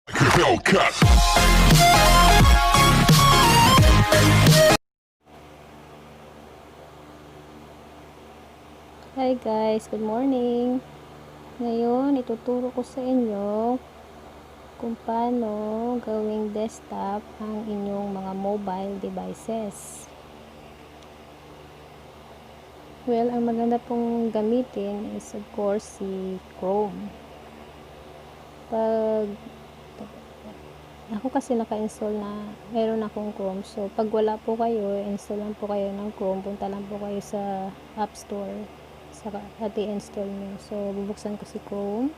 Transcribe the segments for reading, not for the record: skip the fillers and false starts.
Hellcat. Hi guys, good morning. Ngayon, ituturo ko sa inyo kung paano gawing desktop ang inyong mga mobile devices. Well, ang maganda pong gamitin is of course si Chrome. Ako kasi naka-install na, meron akong Chrome. So, pag wala po kayo, install lang po kayo ng Chrome. Punta lang po kayo sa App Store at i-install nyo. So, bubuksan ko si Chrome.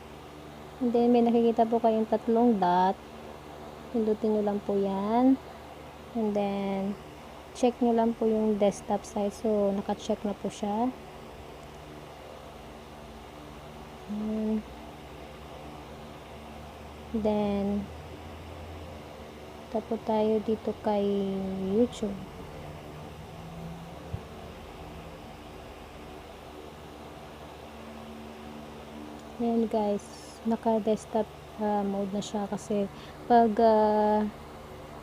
And then, may nakikita po kayong tatlong dot. Pindutin nyo lang po yan. And then, check nyo lang po yung desktop site. So, naka-check na po siya. And then, tapos tayo dito kay YouTube. Ayan guys, naka-desktop mode na siya kasi pag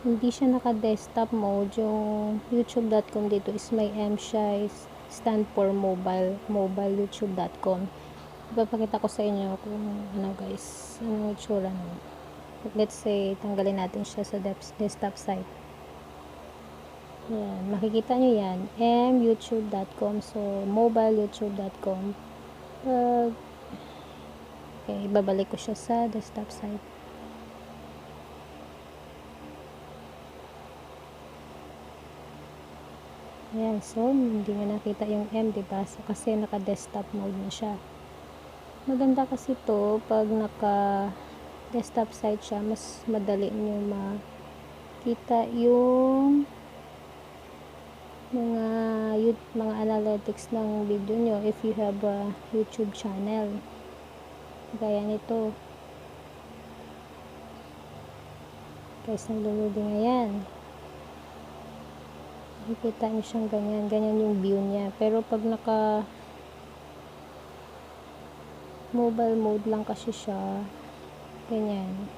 hindi siya naka-desktop mode, yung youtube.com dito is may M siya, is stand for youtube.com. Ipapakita ko sa inyo kung ano guys, ano itsura nun. Let's say, tanggalin natin siya sa desktop site. Ayan, makikita nyo yan, youtube.com. So, mobileyoutube.com. Okay, ibabalik ko siya sa desktop site. Ayan, so, hindi nyo nakita yung M, diba? So, kasi naka-desktop mode na siya. Maganda kasi to pag naka-desktop site siya, mas madali nyo makita yung mga analytics ng video nyo if you have a YouTube channel. Gaya nito. Guys, nag-loading na yan. Nakikita nyo siyang ganyan. Ganyan yung view niya. Pero pag naka mobile mode lang kasi siya, ganyan.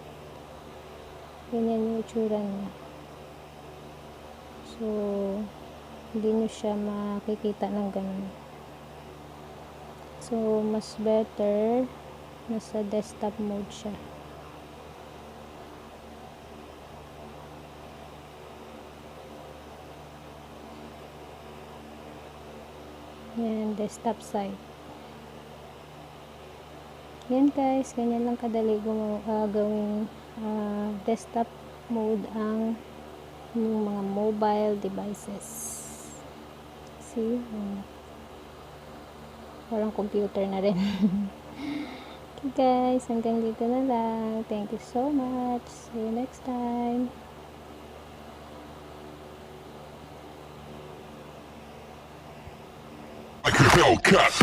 Ganyan yung itsura niya. So, hindi nyo siya makikita ng ganun. So, mas better nasa desktop mode siya. Yan, desktop site. Yan guys, ganyan lang kadali gawing desktop mode ang yung mga mobile devices. See? Parang computer na rin. Okay guys, hanggang dito na lang. Thank you so much. See you next time. Hellcat.